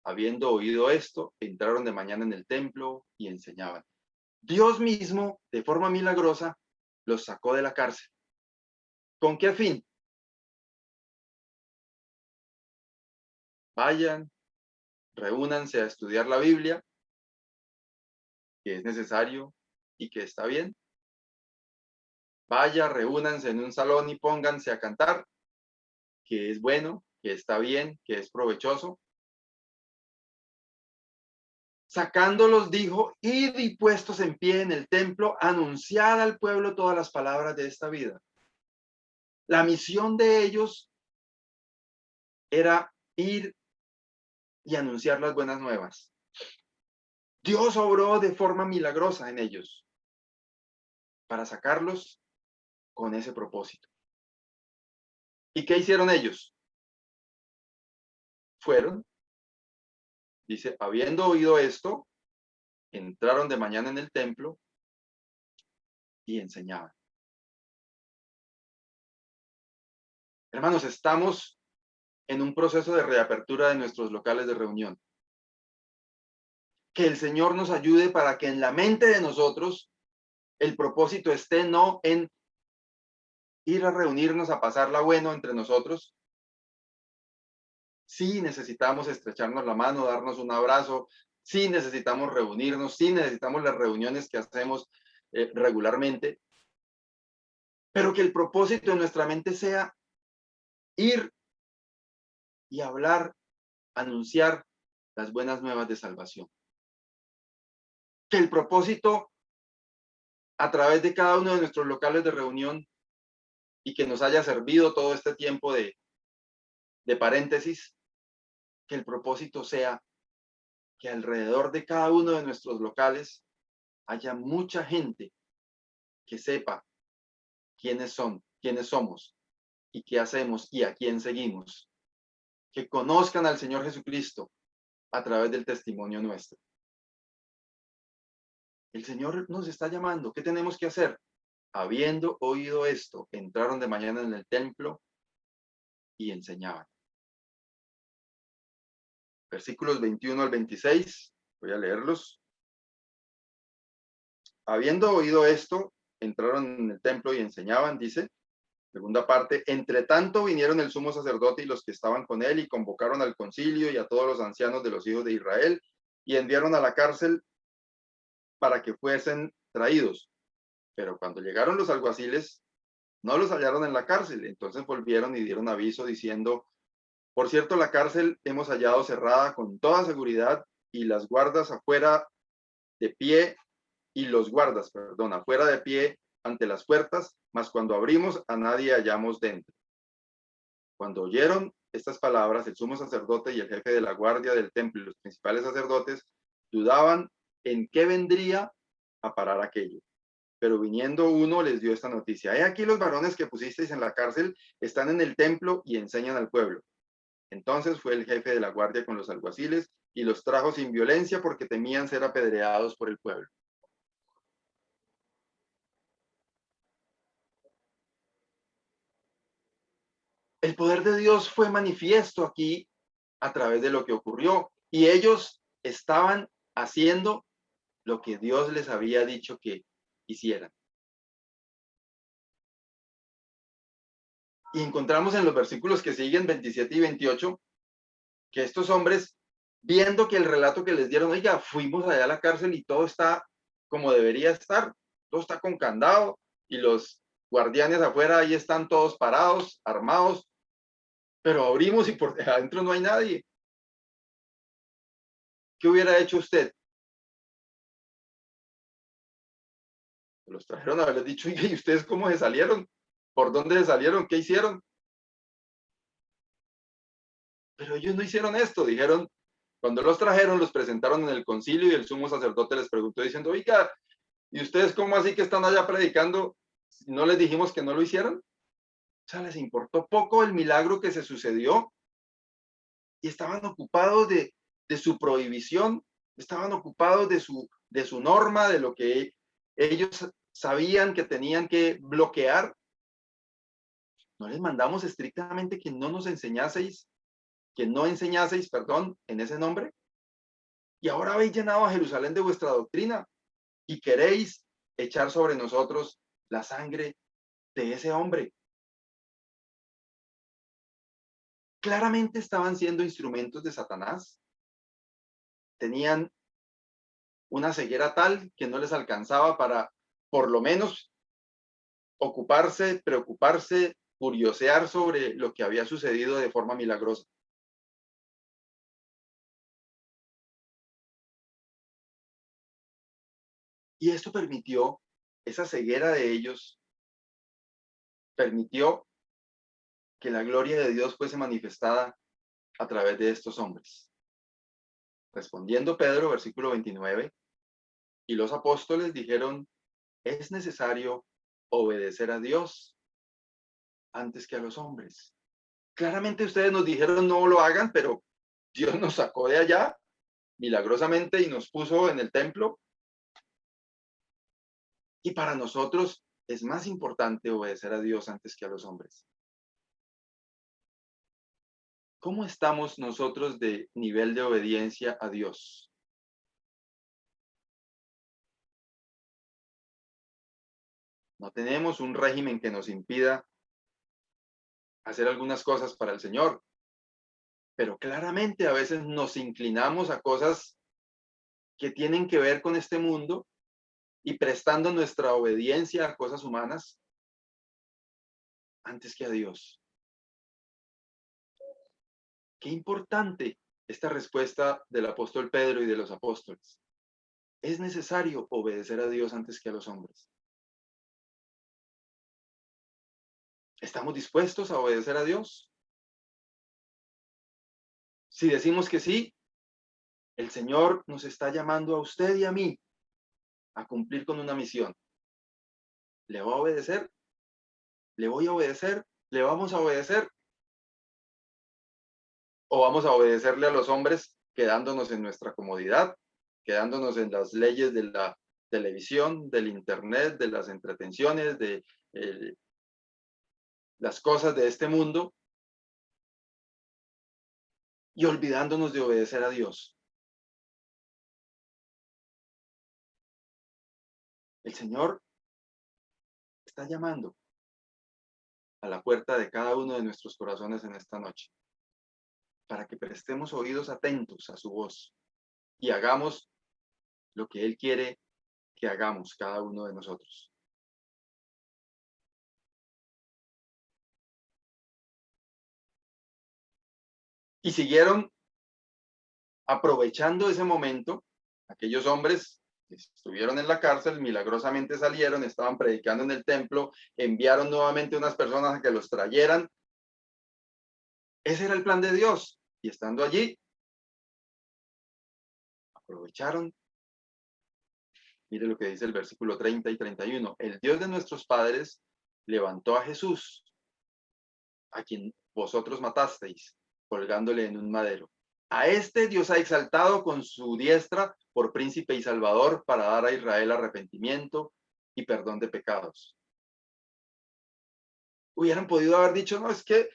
Habiendo oído esto, entraron de mañana en el templo y enseñaban. Dios mismo, de forma milagrosa, los sacó de la cárcel. ¿Con qué fin? Vayan, reúnanse a estudiar la Biblia, que es necesario y que está bien. Vaya, reúnanse en un salón y pónganse a cantar, que es bueno, que está bien, que es provechoso. Sacándolos dijo, id y puestos en pie en el templo, anunciad al pueblo todas las palabras de esta vida. La misión de ellos era ir y anunciar las buenas nuevas. Dios obró de forma milagrosa en ellos para sacarlos con ese propósito. ¿Y qué hicieron ellos? Fueron, dice, habiendo oído esto, entraron de mañana en el templo y enseñaban. Hermanos, estamos en un proceso de reapertura de nuestros locales de reunión. Que el Señor nos ayude para que en la mente de nosotros el propósito esté no en ir a reunirnos a pasarla bueno entre nosotros. Sí necesitamos estrecharnos la mano, darnos un abrazo, sí necesitamos reunirnos, sí necesitamos las reuniones que hacemos regularmente, pero que el propósito de nuestra mente sea ir y hablar, anunciar las buenas nuevas de salvación. Que el propósito a través de cada uno de nuestros locales de reunión y que nos haya servido todo este tiempo de paréntesis, que el propósito sea que alrededor de cada uno de nuestros locales haya mucha gente que sepa quiénes son, quiénes somos y qué hacemos y a quién seguimos. Que conozcan al Señor Jesucristo a través del testimonio nuestro. El Señor nos está llamando. ¿Qué tenemos que hacer? Habiendo oído esto, entraron de mañana en el templo y enseñaban. Versículos 21 al 26, voy a leerlos. Habiendo oído esto, entraron en el templo y enseñaban, dice, segunda parte, entre tanto vinieron el sumo sacerdote y los que estaban con él y convocaron al concilio y a todos los ancianos de los hijos de Israel y enviaron a la cárcel para que fuesen traídos. Pero cuando llegaron los alguaciles, no los hallaron en la cárcel. Entonces volvieron y dieron aviso diciendo, por cierto, la cárcel hemos hallado cerrada con toda seguridad y las guardas afuera de pie y los guardas, perdón, afuera de pie ante las puertas, mas cuando abrimos a nadie hallamos dentro. Cuando oyeron estas palabras, el sumo sacerdote y el jefe de la guardia del templo y los principales sacerdotes dudaban en qué vendría a parar aquello. Pero viniendo uno les dio esta noticia: he aquí los varones que pusisteis en la cárcel están en el templo y enseñan al pueblo. Entonces fue el jefe de la guardia con los alguaciles y los trajo sin violencia porque temían ser apedreados por el pueblo. El poder de Dios fue manifiesto aquí a través de lo que ocurrió, y ellos estaban haciendo lo que Dios les había dicho que hicieran. Y encontramos en los versículos que siguen, 27 y 28, que estos hombres, viendo que el relato que les dieron, oiga, fuimos allá a la cárcel y todo está como debería estar, todo está con candado y los guardianes afuera ahí están todos parados, armados, pero abrimos y por adentro no hay nadie. ¿Qué hubiera hecho usted? Los trajeron a haberles dicho, ¿y ustedes cómo se salieron? ¿Por dónde se salieron? ¿Qué hicieron? Pero ellos no hicieron esto, dijeron, cuando los trajeron, los presentaron en el concilio y el sumo sacerdote les preguntó diciendo, oiga, ¿y ustedes cómo así que están allá predicando? ¿No les dijimos que no lo hicieran? O sea, les importó poco el milagro que se sucedió y estaban ocupados de su prohibición, estaban ocupados de su norma, de lo que ellos sabían que tenían que bloquear. No les mandamos estrictamente que no nos enseñaseis, que no enseñaseis, perdón, en ese nombre. Y ahora habéis llenado a Jerusalén de vuestra doctrina y queréis echar sobre nosotros la sangre de ese hombre. Claramente estaban siendo instrumentos de Satanás. Tenían una ceguera tal que no les alcanzaba para, por lo menos, ocuparse, preocuparse, curiosear sobre lo que había sucedido de forma milagrosa. Y esto permitió, esa ceguera de ellos, permitió que la gloria de Dios fuese manifestada a través de estos hombres. Respondiendo Pedro, versículo 29, y los apóstoles dijeron, es necesario obedecer a Dios antes que a los hombres. Claramente ustedes nos dijeron no lo hagan, pero Dios nos sacó de allá milagrosamente y nos puso en el templo. Y para nosotros es más importante obedecer a Dios antes que a los hombres. ¿Cómo estamos nosotros de nivel de obediencia a Dios? No tenemos un régimen que nos impida hacer algunas cosas para el Señor, pero claramente a veces nos inclinamos a cosas que tienen que ver con este mundo y prestando nuestra obediencia a cosas humanas antes que a Dios. Qué importante esta respuesta del apóstol Pedro y de los apóstoles. Es necesario obedecer a Dios antes que a los hombres. ¿Estamos dispuestos a obedecer a Dios? Si decimos que sí, el Señor nos está llamando a usted y a mí a cumplir con una misión. ¿Le va a obedecer? ¿Le voy a obedecer? ¿Le vamos a obedecer? ¿O vamos a obedecerle a los hombres quedándonos en nuestra comodidad, quedándonos en las leyes de la televisión, del internet, de las entretenciones, de las cosas de este mundo y olvidándonos de obedecer a Dios? El Señor está llamando a la puerta de cada uno de nuestros corazones en esta noche, para que prestemos oídos atentos a su voz y hagamos lo que Él quiere que hagamos cada uno de nosotros. Y siguieron aprovechando ese momento, aquellos hombres estuvieron en la cárcel, milagrosamente salieron, estaban predicando en el templo, enviaron nuevamente unas personas a que los trayeran. Ese era el plan de Dios. Y estando allí, aprovecharon. Mire lo que dice el versículo 30 y 31. El Dios de nuestros padres levantó a Jesús, a quien vosotros matasteis, colgándole en un madero. A este Dios ha exaltado con su diestra por príncipe y salvador para dar a Israel arrepentimiento y perdón de pecados. Hubieran podido haber dicho, no, es que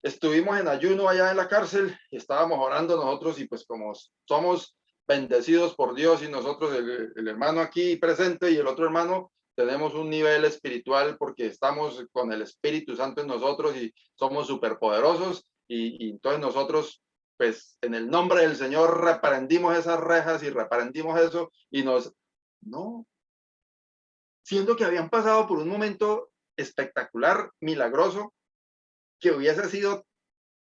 estuvimos en ayuno allá en la cárcel y estábamos orando nosotros y pues como somos bendecidos por Dios y nosotros, el hermano aquí presente y el otro hermano, tenemos un nivel espiritual porque estamos con el Espíritu Santo en nosotros y somos superpoderosos y entonces nosotros, pues en el nombre del Señor reprendimos esas rejas y reprendimos eso y no, siendo que habían pasado por un momento espectacular, milagroso, que hubiese sido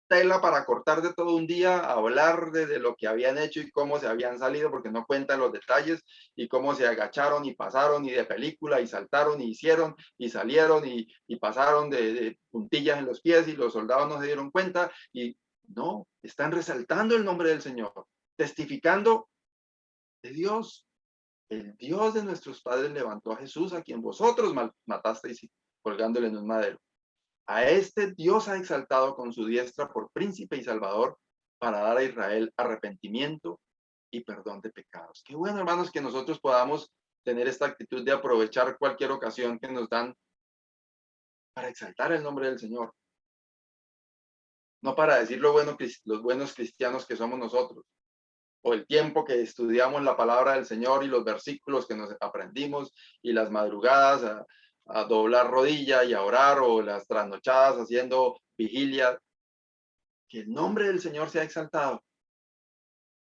tela para cortar de todo un día, hablar de lo que habían hecho y cómo se habían salido, porque no cuentan los detalles, y cómo se agacharon y pasaron y de película y saltaron y hicieron y salieron y pasaron de puntillas en los pies y los soldados no se dieron cuenta y no, están resaltando el nombre del Señor, testificando de Dios. El Dios de nuestros padres levantó a Jesús, a quien vosotros matasteis colgándole en un madero. A este Dios ha exaltado con su diestra por príncipe y salvador para dar a Israel arrepentimiento y perdón de pecados. Qué bueno, hermanos, que nosotros podamos tener esta actitud de aprovechar cualquier ocasión que nos dan para exaltar el nombre del Señor. No para decir los buenos cristianos que somos nosotros, o el tiempo que estudiamos la palabra del Señor y los versículos que nos aprendimos y las madrugadas a doblar rodilla y a orar o las trasnochadas haciendo vigilia. Que el nombre del Señor sea exaltado,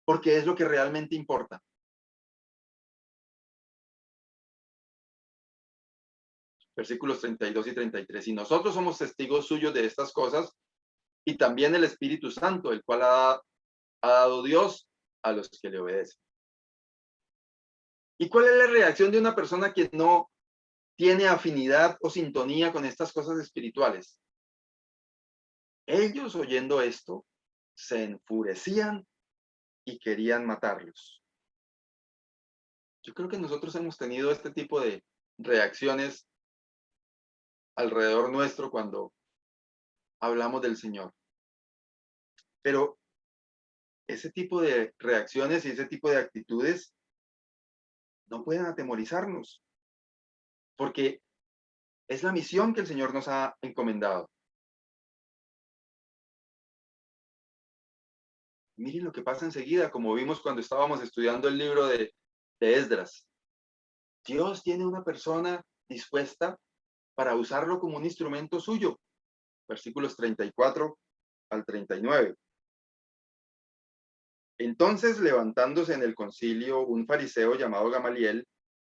porque es lo que realmente importa. Versículos 32 y 33. Y nosotros somos testigos suyos de estas cosas, y también el Espíritu Santo, el cual ha dado Dios a los que le obedecen. ¿Y cuál es la reacción de una persona que no tiene afinidad o sintonía con estas cosas espirituales? Ellos, oyendo esto, se enfurecían y querían matarlos. Yo creo que nosotros hemos tenido este tipo de reacciones alrededor nuestro cuando hablamos del Señor. Pero ese tipo de reacciones y ese tipo de actitudes no pueden atemorizarnos, porque es la misión que el Señor nos ha encomendado. Miren lo que pasa enseguida, como vimos cuando estábamos estudiando el libro de Esdras. Dios tiene una persona dispuesta para usarlo como un instrumento suyo. Versículos 34 al 39. Entonces, levantándose en el concilio un fariseo llamado Gamaliel,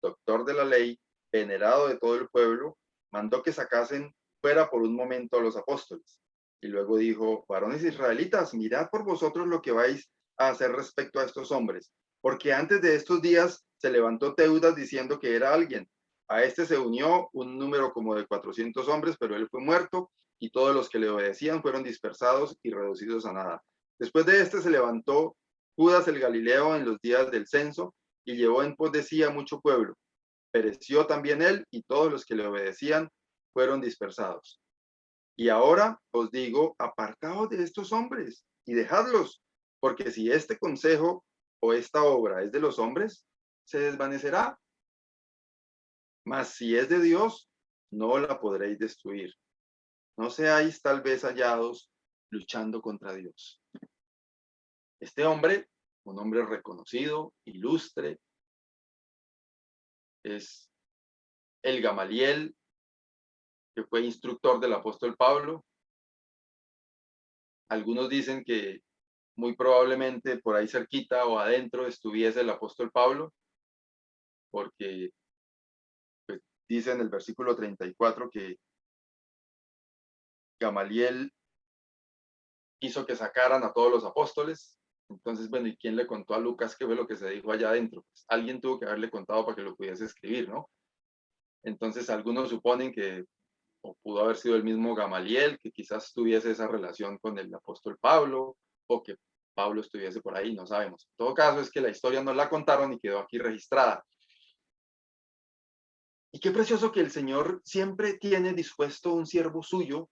doctor de la ley, venerado de todo el pueblo, mandó que sacasen fuera por un momento a los apóstoles. Y luego dijo, varones israelitas, mirad por vosotros lo que vais a hacer respecto a estos hombres, porque antes de estos días se levantó Teudas diciendo que era alguien. A este se unió un número como de 400 hombres, pero él fue muerto y todos los que le obedecían fueron dispersados y reducidos a nada. Después de este se levantó Judas el Galileo en los días del censo y llevó en pos de sí a mucho pueblo. Pereció también él y todos los que le obedecían fueron dispersados. Y ahora os digo, apartaos de estos hombres y dejadlos, porque si este consejo o esta obra es de los hombres, se desvanecerá. Mas si es de Dios, no la podréis destruir. No seáis tal vez hallados luchando contra Dios. Este hombre, un hombre reconocido, ilustre, es el Gamaliel, que fue instructor del apóstol Pablo. Algunos dicen que muy probablemente por ahí cerquita o adentro estuviese el apóstol Pablo, porque pues, dice en el versículo 34 que Gamaliel hizo que sacaran a todos los apóstoles Entonces, bueno, ¿y quién le contó a Lucas qué fue lo que se dijo allá adentro? Pues alguien tuvo que haberle contado para que lo pudiese escribir, ¿no? Entonces, algunos suponen que o pudo haber sido el mismo Gamaliel, que quizás tuviese esa relación con el apóstol Pablo, o que Pablo estuviese por ahí, no sabemos. En todo caso, es que la historia nos la contaron y quedó aquí registrada. Y qué precioso que el Señor siempre tiene dispuesto un siervo suyo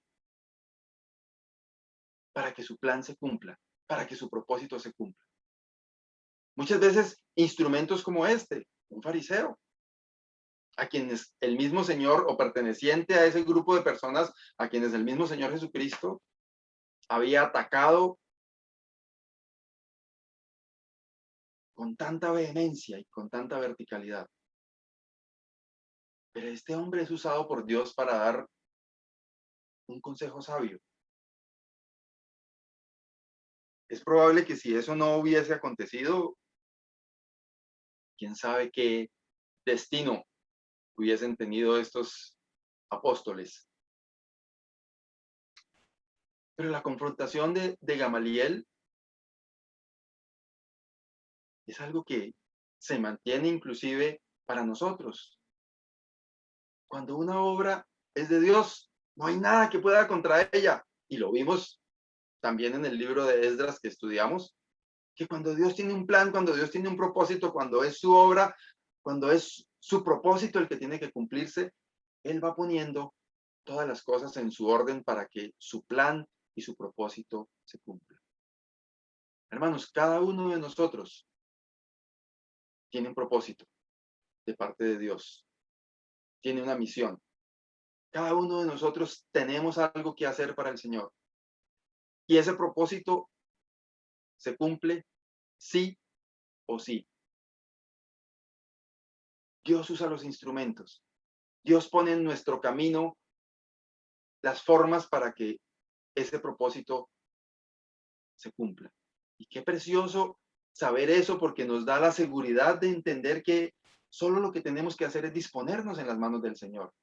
para que su plan se cumpla, para que su propósito se cumpla. Muchas veces instrumentos como este, un fariseo, a quienes el mismo Señor o perteneciente a ese grupo de personas a quienes el mismo Señor Jesucristo había atacado con tanta vehemencia y con tanta verticalidad. Pero este hombre es usado por Dios para dar un consejo sabio. Es probable que si eso no hubiese acontecido, quién sabe qué destino hubiesen tenido estos apóstoles. Pero la confrontación de Gamaliel es algo que se mantiene inclusive para nosotros. Cuando una obra es de Dios, no hay nada que pueda contra ella. Y lo vimos también en el libro de Esdras que estudiamos, que cuando Dios tiene un plan, cuando Dios tiene un propósito, cuando es su obra, cuando es su propósito el que tiene que cumplirse, Él va poniendo todas las cosas en su orden para que su plan y su propósito se cumplan. Hermanos, cada uno de nosotros tiene un propósito de parte de Dios, tiene una misión. Cada uno de nosotros tenemos algo que hacer para el Señor. Y ese propósito se cumple sí o sí. Dios usa los instrumentos. Dios pone en nuestro camino las formas para que ese propósito se cumpla. Y qué precioso saber eso porque nos da la seguridad de entender que solo lo que tenemos que hacer es disponernos en las manos del Señor.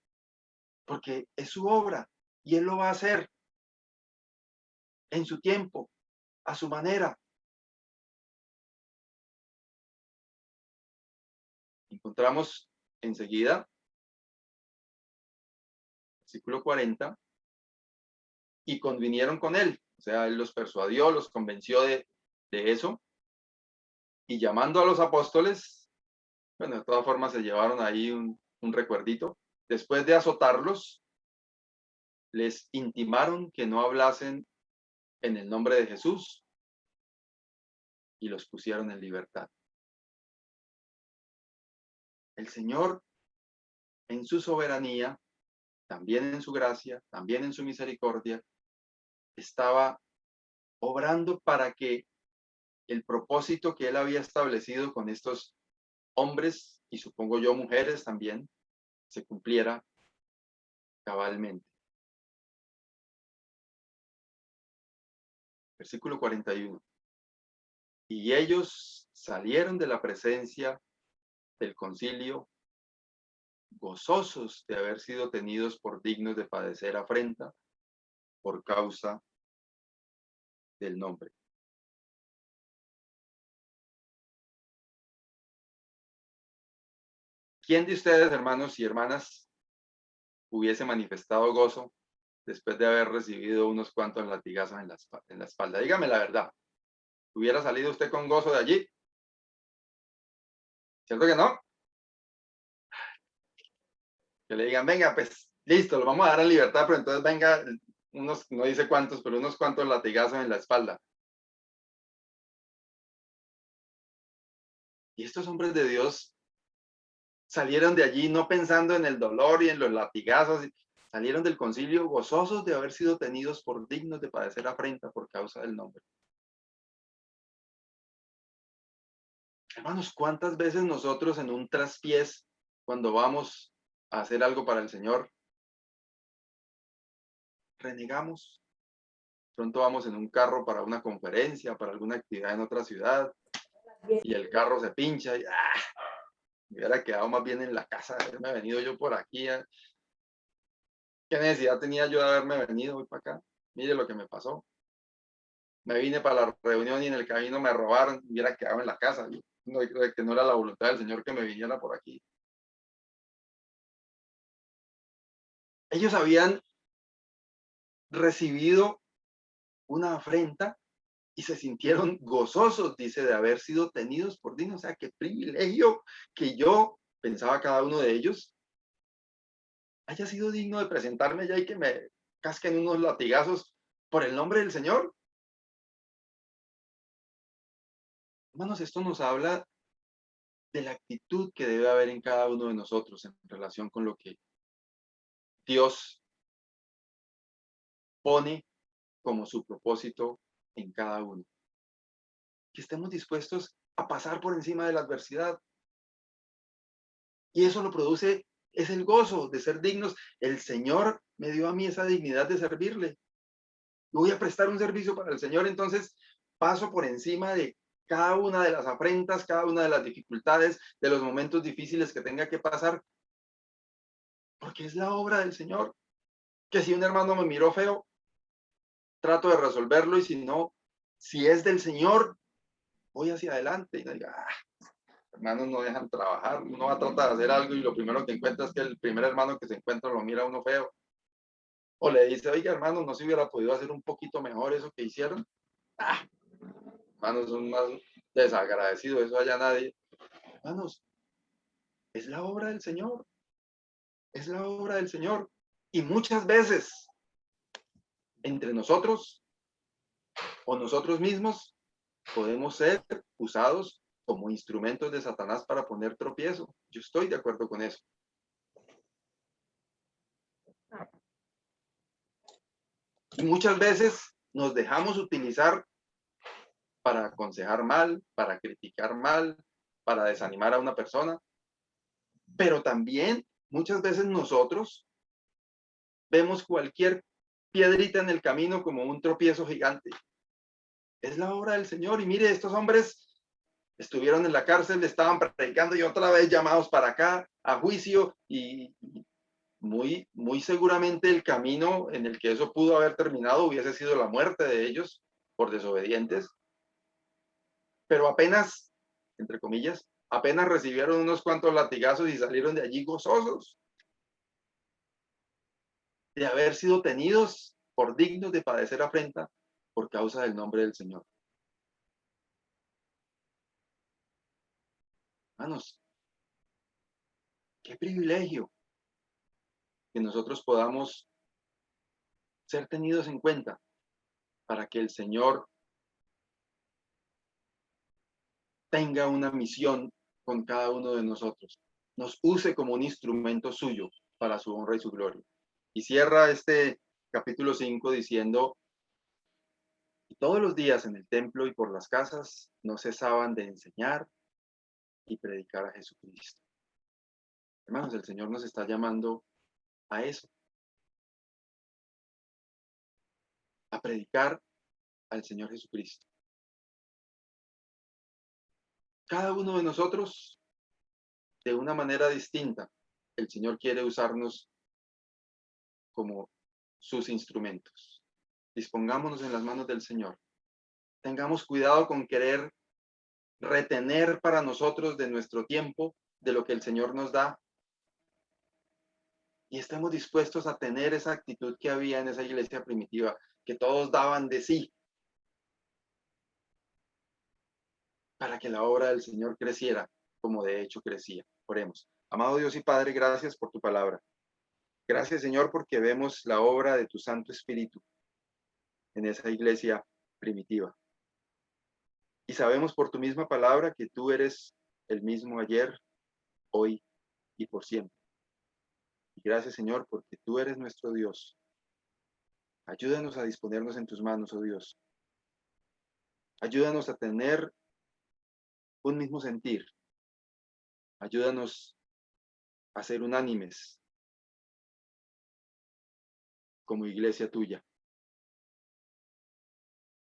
Porque es su obra y Él lo va a hacer en su tiempo, a su manera. Encontramos enseguida, versículo 40, y convinieron con él. O sea, él los persuadió, los convenció de eso. Y llamando a los apóstoles, bueno, de todas formas se llevaron ahí un recuerdito. Después de azotarlos, les intimaron que no hablasen en el nombre de Jesús y los pusieron en libertad. El Señor, en su soberanía, también en su gracia, también en su misericordia, estaba obrando para que el propósito que él había establecido con estos hombres, y supongo yo mujeres también, se cumpliera cabalmente. Versículo 41. Y ellos salieron de la presencia del concilio gozosos de haber sido tenidos por dignos de padecer afrenta por causa del nombre. ¿Quién de ustedes, hermanos y hermanas, hubiese manifestado gozo después de haber recibido unos cuantos latigazos en la espalda? Dígame la verdad. ¿Hubiera salido usted con gozo de allí? ¿Cierto que no? Que le digan, venga, pues listo, lo vamos a dar en libertad, pero entonces venga, unos, no dice cuántos, pero unos cuantos latigazos en la espalda. Y estos hombres de Dios salieron de allí no pensando en el dolor y en los latigazos, salieron del concilio gozosos de haber sido tenidos por dignos de padecer afrenta por causa del nombre. Hermanos, ¿cuántas veces nosotros en un traspiés, cuando vamos a hacer algo para el Señor, renegamos? Pronto vamos en un carro para una conferencia, para alguna actividad en otra ciudad, y el carro se pincha y me hubiera quedado más bien en la casa, de haberme venido yo por aquí. ¿Qué necesidad tenía yo de haberme venido hoy para acá? Mire lo que me pasó. me vine para la reunión y en el camino me robaron, hubiera quedado en la casa. Yo no creo que no era la voluntad del Señor que me viniera por aquí. Ellos habían recibido una afrenta y se sintieron gozosos, dice, de haber sido tenidos por dignos. O sea, qué privilegio que yo, pensaba cada uno de ellos, haya sido digno de presentarme allá y que me casquen unos latigazos por el nombre del Señor. Hermanos, esto nos habla de la actitud que debe haber en cada uno de nosotros en relación con lo que Dios pone como su propósito en cada uno. Que estemos dispuestos a pasar por encima de la adversidad. Y eso lo produce, es el gozo de ser dignos. El Señor me dio a mí esa dignidad de servirle. Voy a prestar un servicio para el Señor, entonces paso por encima de cada una de las afrentas, cada una de las dificultades, de los momentos difíciles que tenga que pasar, porque es la obra del Señor. Que si un hermano me miró feo, trato de resolverlo y si no, si es del Señor, voy hacia adelante y no diga, hermanos no dejan trabajar, uno va a tratar de hacer algo y lo primero que encuentra es que el primer hermano que se encuentra lo mira a uno feo. O le dice, oiga hermano, no se hubiera podido hacer un poquito mejor eso que hicieron. Hermanos, son más desagradecidos, eso allá nadie. Hermanos, es la obra del Señor, es la obra del Señor. Y muchas veces, entre nosotros o nosotros mismos, podemos ser usados como instrumentos de Satanás para poner tropiezo. Yo estoy de acuerdo con eso. Y muchas veces nos dejamos utilizar para aconsejar mal, para criticar mal, para desanimar a una persona. Pero también muchas veces nosotros vemos cualquier piedrita en el camino como un tropiezo gigante. Es la obra del Señor. Y mire, estos hombres estuvieron en la cárcel, estaban predicando y otra vez llamados para acá a juicio y muy seguramente el camino en el que eso pudo haber terminado hubiese sido la muerte de ellos por desobedientes. Pero apenas, entre comillas, apenas recibieron unos cuantos latigazos y salieron de allí gozosos de haber sido tenidos por dignos de padecer afrenta por causa del nombre del Señor. Hermanos, qué privilegio que nosotros podamos ser tenidos en cuenta para que el Señor tenga una misión con cada uno de nosotros, nos use como un instrumento suyo para su honra y su gloria. Y cierra este capítulo 5 diciendo, y todos los días en el templo y por las casas no cesaban de enseñar y predicar a Jesucristo. Hermanos, el Señor nos está llamando a eso, a predicar al Señor Jesucristo. Cada uno de nosotros, de una manera distinta, el Señor quiere usarnos como sus instrumentos. Dispongámonos en las manos del Señor. Tengamos cuidado con querer retener para nosotros de nuestro tiempo, de lo que el Señor nos da, y estemos dispuestos a tener esa actitud que había en esa iglesia primitiva, que todos daban de sí, para que la obra del Señor creciera, como de hecho crecía. Oremos. Amado Dios y Padre, gracias por tu palabra. Gracias, Señor, porque vemos la obra de tu Santo Espíritu en esa iglesia primitiva. Y sabemos por tu misma palabra que tú eres el mismo ayer, hoy y por siempre. Y gracias, Señor, porque tú eres nuestro Dios. Ayúdanos a disponernos en tus manos, oh Dios. Ayúdanos a tener un mismo sentir. Ayúdanos a ser unánimes como iglesia tuya.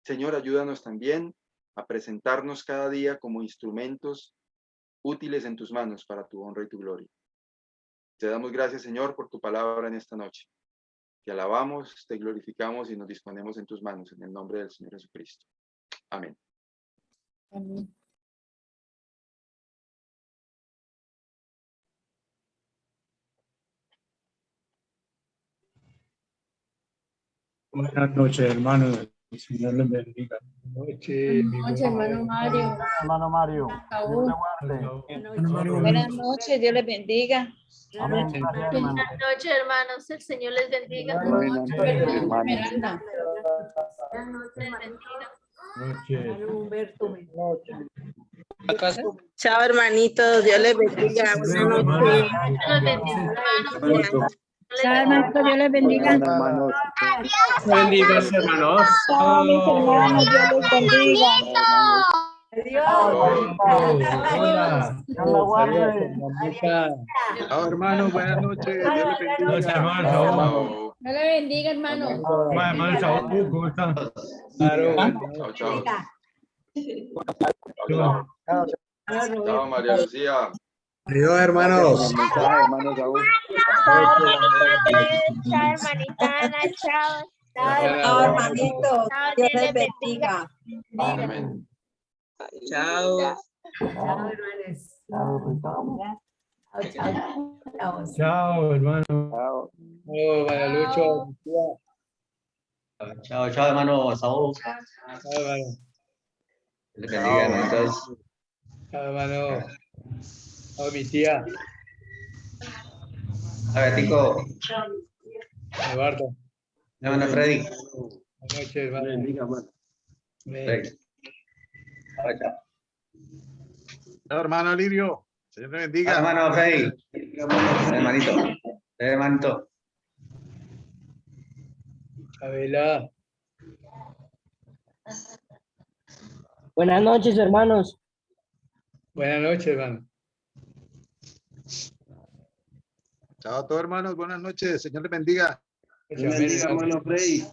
Señor, ayúdanos también a presentarnos cada día como instrumentos útiles en tus manos para tu honra y tu gloria. Te damos gracias, Señor, por tu palabra en esta noche. Te alabamos, te glorificamos y nos disponemos en tus manos, en el nombre del Señor Jesucristo. Amén. Amén. Buenas noches, hermanos. El Señor les bendiga. Buenas noches, hermano Mario. Hermano Mario, Saúl. Dios te guarde. Buenas noches, Dios les bendiga. Amén. Gracias, hermano. Buenas noches, hermanos. El Señor les bendiga. Buenas noches, hermano Buenas Esmeralda. noches. Chao, hermanitos. Dios les bendiga. Buenas noches. Los bendiga, hermanos. Chao, hermanito, Dios les bendiga. Hermanos. Bendigas, hermanos. Chao, mis hermanos, Dios les bendiga. Hola. Dios la guarde. Chao, hermanos. Buenas noches. Dios les bendiga. Hermano Saúl. Chao, Dios les bendiga, hermano. Hermano Saúl, ¿cómo están? Claro. chao, chao. Chao, chao, María Lucía. Adiós, hermanos. Hermano Saúl. Chao, hermanita Ana. Chao. Chao, hermanito. Chao, Dios les bendiga. Amén. Chao. Chao, hermano. Chao. Oh, Lucho. Chao, chao, hermano Saúl. Chao, hermano. Les bendiga, hermanitos. Chao, hermano. Chao, mi tía. A ver, Tico. Eduardo. Hermano Freddy. Buenas noches, hermano. Freddy. Chao, chao. Hermano Lirio, Señor le Chao, bendiga. hermano Freddy. Hermanito. Hermanito. Chabela. Buenas noches, hermanos. Buenas noches, hermano. Chao a todos hermanos, buenas noches, Señor le bendiga. Amén, hermano. Freddy.